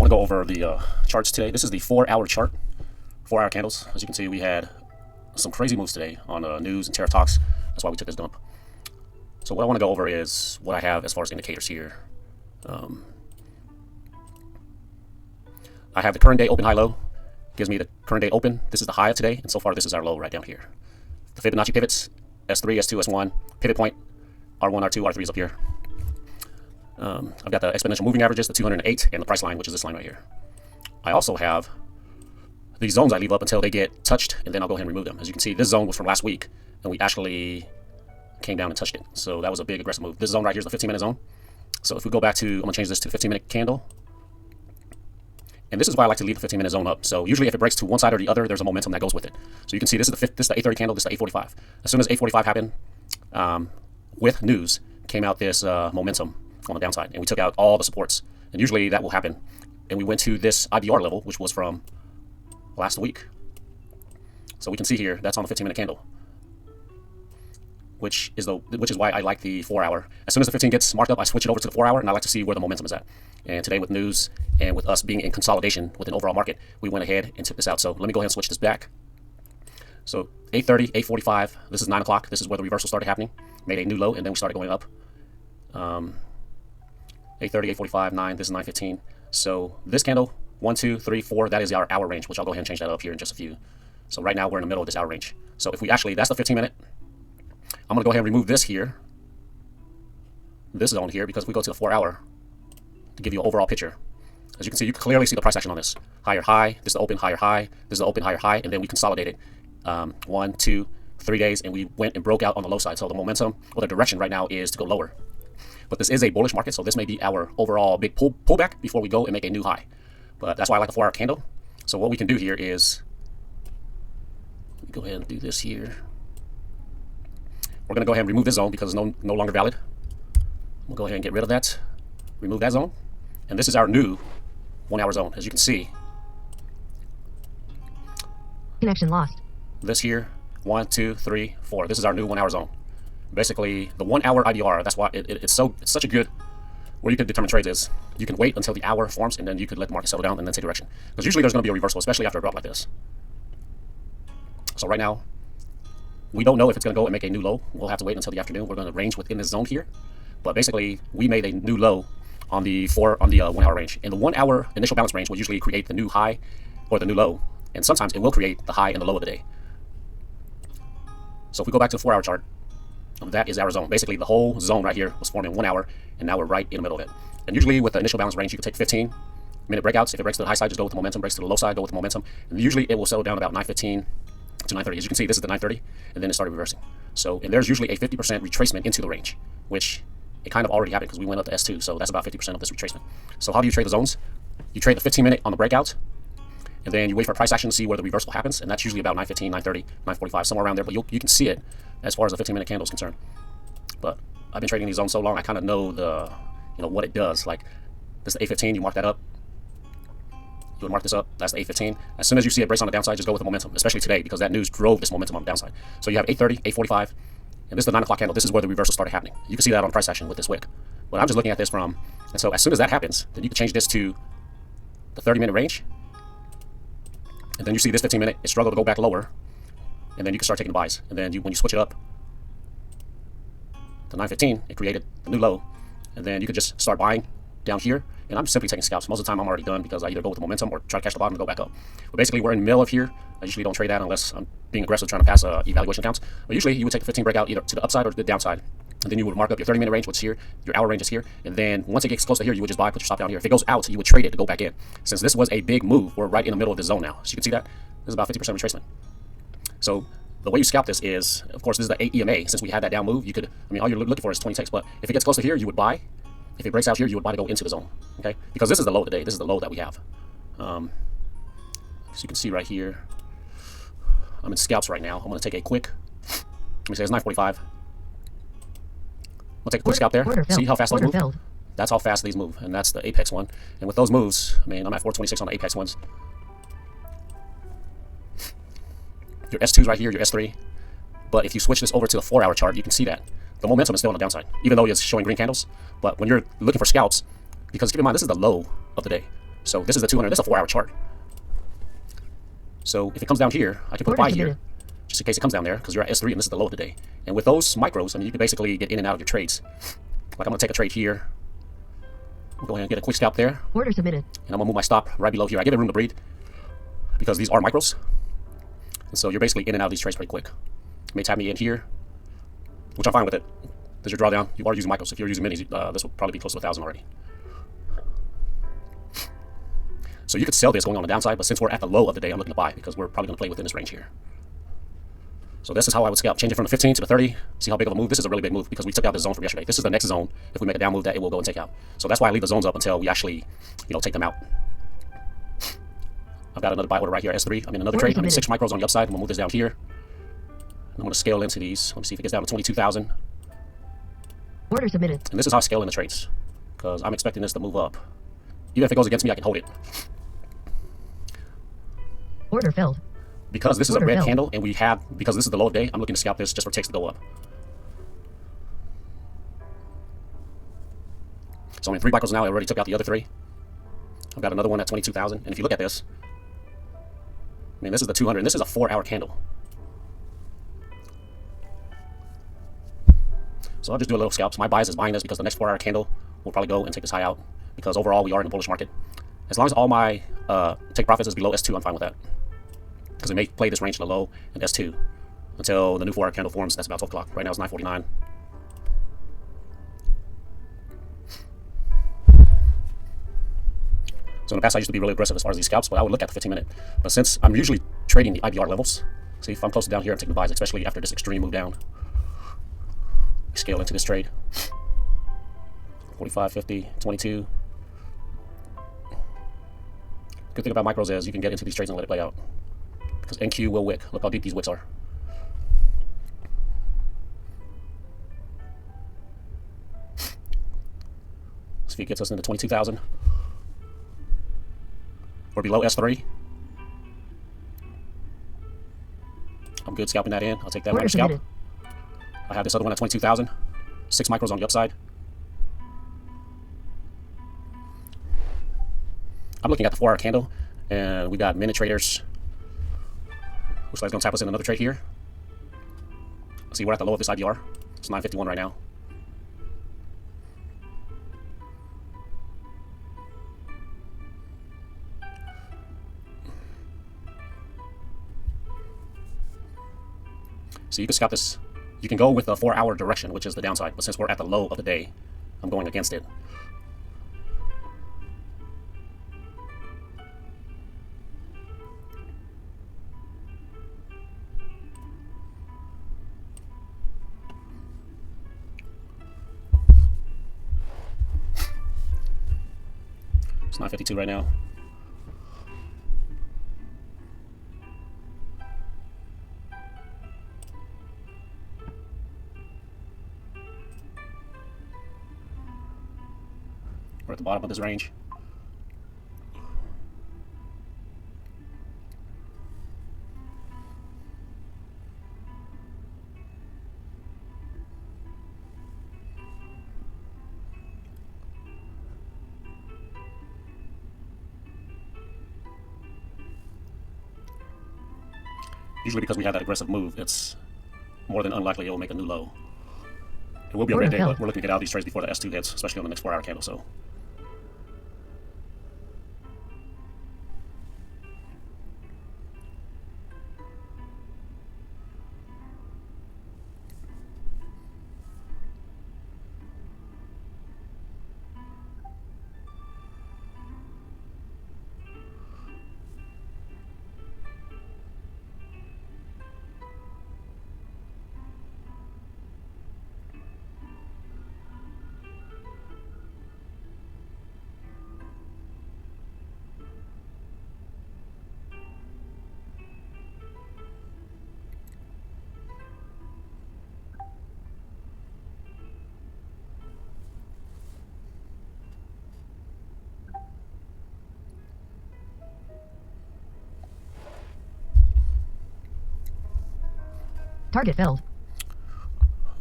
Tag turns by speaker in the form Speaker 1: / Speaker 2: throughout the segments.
Speaker 1: want to go over the charts today. This is the 4-hour chart, 4-hour candles. As you can see, we had some crazy moves today on news and tariff talks. That's why we took this dump. So what I want to go over is what I have as far as indicators here. I have the current day open, high, low. Gives me the current day open. This is the high of today, and so far this is our low right down here. The Fibonacci pivots, S3, S2, S1, pivot point, R1, R2, R3 is up here. I've got the exponential moving averages, the 208, and the price line, which is this line right here. I also have these zones I leave up until they get touched, and then I'll go ahead and remove them. As you can see, this zone was from last week, and we actually came down and touched it. So that was a big aggressive move. This zone right here is the 15-minute zone. So if we go back to, I'm going to change this to 15-minute candle. And this is why I like to leave the 15-minute zone up. So usually if it breaks to one side or the other, there's a momentum that goes with it. So you can see this is the 8:30 candle, this is the 8:45. As soon as 8:45 happened, with news, came out this momentum on the downside, and we took out all the supports. And usually that will happen. And we went to this IBR level, which was from last week. So we can see here, that's on the 15-minute candle, which is why I like the 4-hour. As soon as the 15 gets marked up, I switch it over to the 4-hour, and I like to see where the momentum is at. And today with news and with us being in consolidation with an overall market, we went ahead and took this out. So let me go ahead and switch this back. So 8:30, 8:45, this is 9 o'clock. This is where the reversal started happening. Made a new low, and then we started going up. 8:30, 8:45, 9, this is 9:15. So this candle, 1, 2, 3, 4, that is our hour range, which I'll go ahead and change that up here in just a few. So right now we're in the middle of this hour range. So if we actually, that's the 15-minute. I'm going to go ahead and remove this here, this zone here, because if we go to the 4-hour to give you an overall picture. As you can see, you can clearly see the price action on this. Higher high, this is the open, higher high, this is the open, higher high, and then we consolidated 1, 2, 3 days, and we went and broke out on the low side. So the momentum, or the direction right now is to go lower. But this is a bullish market, so this may be our overall big pullback before we go and make a new high. But that's why I like the 4-hour candle. So what we can do here is, let me go ahead and do this here. We're going to go ahead and remove this zone because it's no longer valid. We'll go ahead and get rid of that. Remove that zone. And this is our new 1-hour zone, as you can see.
Speaker 2: Connection lost.
Speaker 1: This here, 1, 2, 3, 4. This is our new 1-hour zone. Basically, the 1-hour IBR, that's why it's such a good, where you can determine trades is, you can wait until the hour forms, and then you could let the market settle down and then take direction. Because usually there's going to be a reversal, especially after a drop like this. So right now, we don't know if it's going to go and make a new low. We'll have to wait until the afternoon. We're going to range within this zone here. But basically, we made a new low on the 1-hour range. And the 1-hour initial balance range will usually create the new high or the new low. And sometimes it will create the high and the low of the day. So if we go back to the 4-hour chart, that is our zone. Basically, the whole zone right here was formed in 1 hour, and now we're right in the middle of it. And usually with the initial balance range, you can take 15-minute breakouts. If it breaks to the high side, just go with the momentum. Breaks to the low side, go with the momentum. And usually it will settle down about 9:15 to 9:30. As you can see, this is the 9:30, and then it started reversing. So, and there's usually a 50% retracement into the range, which it kind of already happened because we went up to S2, so that's about 50% of this retracement. So how do you trade the zones? You trade the 15-minute on the breakout, and then you wait for a price action to see where the reversal happens, and that's usually about 9:15, 9:30, 9:45, somewhere around there, but you can see it as far as the 15-minute candle is concerned. But I've been trading these zones so long, I kind of know what it does. Like, this is the 8:15, you mark that up. You would mark this up, that's the 8:15. As soon as you see it brace on the downside, just go with the momentum, especially today, because that news drove this momentum on the downside. So you have 8:30, 8:45, and this is the 9 o'clock candle. This is where the reversal started happening. You can see that on price action with this wick. But I'm just looking at this from, and so as soon as that happens, then you can change this to the 30-minute range. And then you see this 15-minute, it struggled to go back lower. And then you can start taking the buys. And then when you switch it up to 9:15, it created a new low. And then you could just start buying down here. And I'm simply taking scalps. Most of the time I'm already done because I either go with the momentum or try to catch the bottom and go back up. But basically we're in the middle of here. I usually don't trade that unless I'm being aggressive trying to pass evaluation counts. But usually you would take the 15 breakout either to the upside or to the downside. And then you would mark up your 30-minute range, which is here. Your hour range is here. And then once it gets close to here, you would just buy, put your stop down here. If it goes out, you would trade it to go back in. Since this was a big move, we're right in the middle of the zone now. So you can see that. This is about 50% retracement. So the way you scalp this is, of course, this is the 8 EMA. Since we had that down move, you could, all you're looking for is 20 ticks. But if it gets close to here, you would buy. If it breaks out here, you would buy to go into the zone, okay? Because this is the low today. This is the low that we have. So you can see right here, I'm in scalps right now. I'm going to take a quick, let me say it's 9:45. We'll take a quick scalp there. See how fast those move? That's how fast these move, and that's the apex one. And with those moves, I'm at 426 on the apex ones. Your S2's right here, your S3. But if you switch this over to the 4-hour chart, you can see that the momentum is still on the downside, even though it's showing green candles. But when you're looking for scalps, because keep in mind, this is the low of the day. So this is the 200. This is a 4-hour chart. So if it comes down here, I can put a buy here, just in case it comes down there, because you're at S3 and this is the low of the day. And with those micros, I mean, you can basically get in and out of your trades. Like I'm gonna take a trade here. We'll go ahead and get a quick scalp there.
Speaker 2: Order submitted.
Speaker 1: And I'm gonna move my stop right below here. I give it room to breathe because these are micros. And so you're basically in and out of these trades pretty quick. You may tap me in here, which I'm fine with it. There's your drawdown. You are using micros. If you're using minis, this will probably be close to 1,000 already. So you could sell this going on the downside, but since we're at the low of the day, I'm looking to buy because we're probably going to play within this range here. So this is how I would scalp. Change it from the 15 to the 30. See how big of a move. This is a really big move because we took out this zone from yesterday. This is the next zone. If we make a down move, that it will go and take out. So that's why I leave the zones up until we actually, take them out. I've got another buy order right here, S3. I'm in another trade. I'm in 6 micros on the upside. I'm going to move this down here. I'm going to scale into these. Let me see if it gets down to 22,000.
Speaker 2: Order submitted.
Speaker 1: And this is how I scale in the trades because I'm expecting this to move up. Even if it goes against me, I can hold it.
Speaker 2: Order filled.
Speaker 1: Because this is a red candle and because this is the low of day, I'm looking to scalp this just for ticks to go up. So I'm in 3 micros now. I already took out the other 3. I've got another one at 22,000. And if you look at this, I mean, this is the 200. And this is a 4-hour candle. So I'll just do a little scalps. My bias is buying this because the next 4-hour candle will probably go and take this high out because overall we are in a bullish market. As long as all my take profits is below S2, I'm fine with that. Because it may play this range to the low and S2 until the new 4-hour candle forms. That's about 12 o'clock. Right now it's 9:49. So in the past I used to be really aggressive as far as these scalps, but I would look at the 15-minute. But since I'm usually trading the IBR levels, see if I'm close to down here, I'm taking the buys, especially after this extreme move down. Scale into this trade. 45, 50, 22. Good thing about micros is you can get into these trades and let it play out. Because NQ will wick. Look how deep these wicks are. See if it gets us into 22,000. Or below S3. I'm good scalping that in. I'll take that minor scalp. I have this other one at 22,000. 6 micros on the upside. I'm looking at the 4-hour candle, and we got minute traders. Looks like it's going to tap us in another trade here. See, we're at the low of this IBR. It's 9:51 right now. So you can scalp this. You can go with the 4-hour direction, which is the downside. But since we're at the low of the day, I'm going against it. It's 9:52 right now. We're at the bottom of this range. Usually because we have that aggressive move, it's more than unlikely it will make a new low. It will be a red day, but we're looking to get out of these trades before the S2 hits, especially on the next 4-hour candle. So
Speaker 2: Target filled.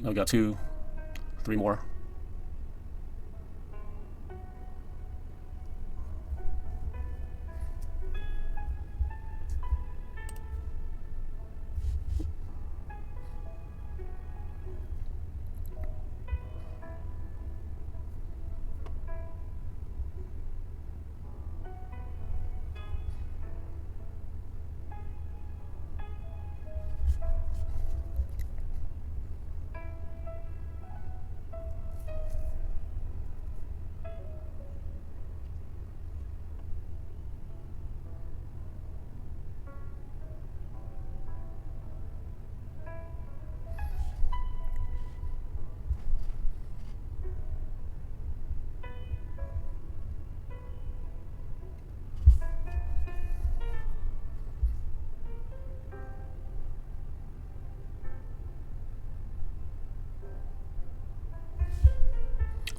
Speaker 1: now we got 2, 3 more.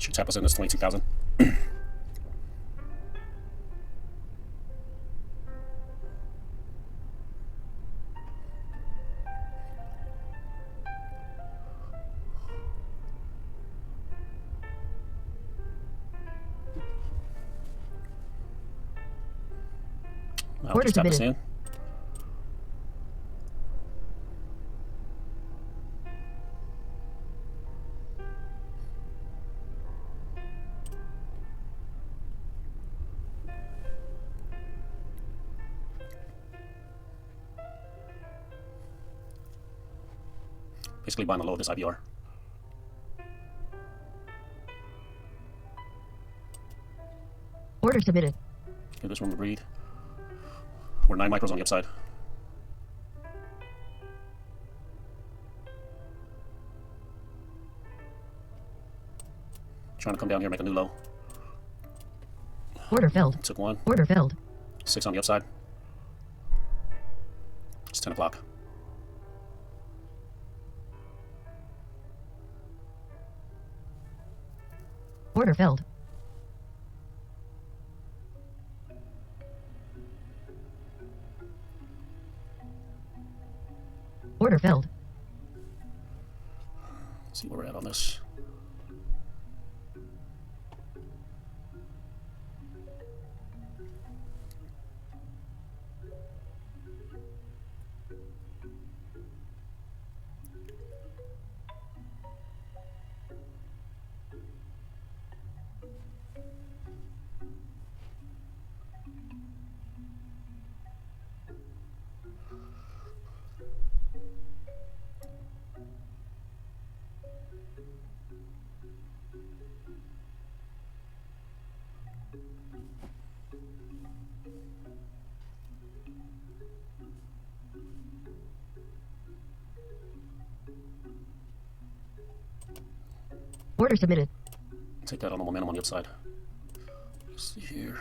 Speaker 1: Should tap us in this 22,000. I'll
Speaker 2: Order
Speaker 1: just tap this
Speaker 2: submitted.
Speaker 1: in. Basically buying the low of this IBR.
Speaker 2: Order submitted.
Speaker 1: Give this room to breathe. We're 9 micros on the upside. Trying to come down here and make a new low.
Speaker 2: Order filled.
Speaker 1: Took one.
Speaker 2: Order filled.
Speaker 1: 6 on the upside. It's 10 o'clock.
Speaker 2: Order filled. Order filled.
Speaker 1: Let's see where we're at on this.
Speaker 2: Order submitted.
Speaker 1: Take that on the momentum on the upside. Let's see here.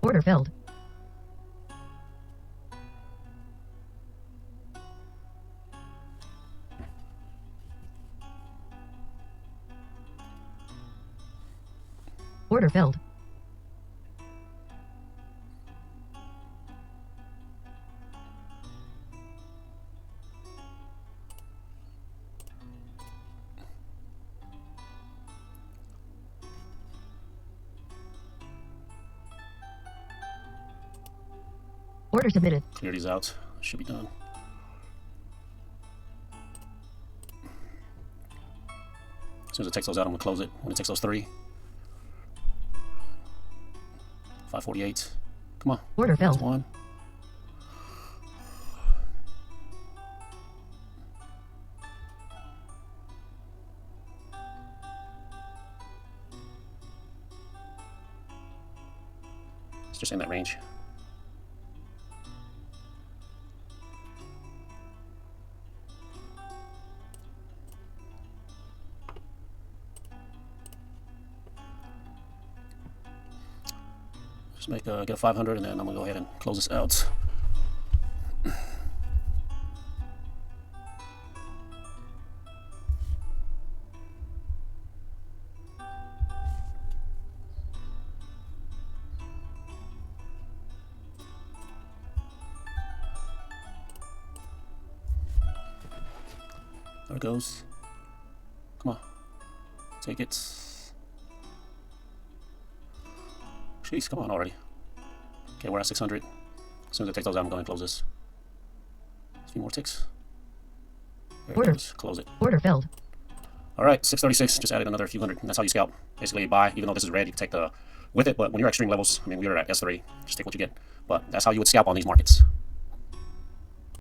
Speaker 2: Order filled. Order filled. Order submitted.
Speaker 1: Clear these out. Should be done. As soon as it takes those out, I'm gonna close it. When it takes those 3. 548. Come on.
Speaker 2: Order
Speaker 1: That's
Speaker 2: filled.
Speaker 1: 1. It's just in that range. Just make get a 500, and then I'm gonna go ahead and close this out. There it goes. Come on. Take it. Jeez, come on already. Okay, we're at 600. As soon as it takes those out, I'm going to close this. A few more ticks. There it goes. Close it.
Speaker 2: Order filled.
Speaker 1: All right, 636. Just added another few hundred. And that's how you scalp. Basically, you buy. Even though this is red, you can take the with it. But when you're at extreme levels, I mean, we are at S3. Just take what you get. But that's how you would scalp on these markets.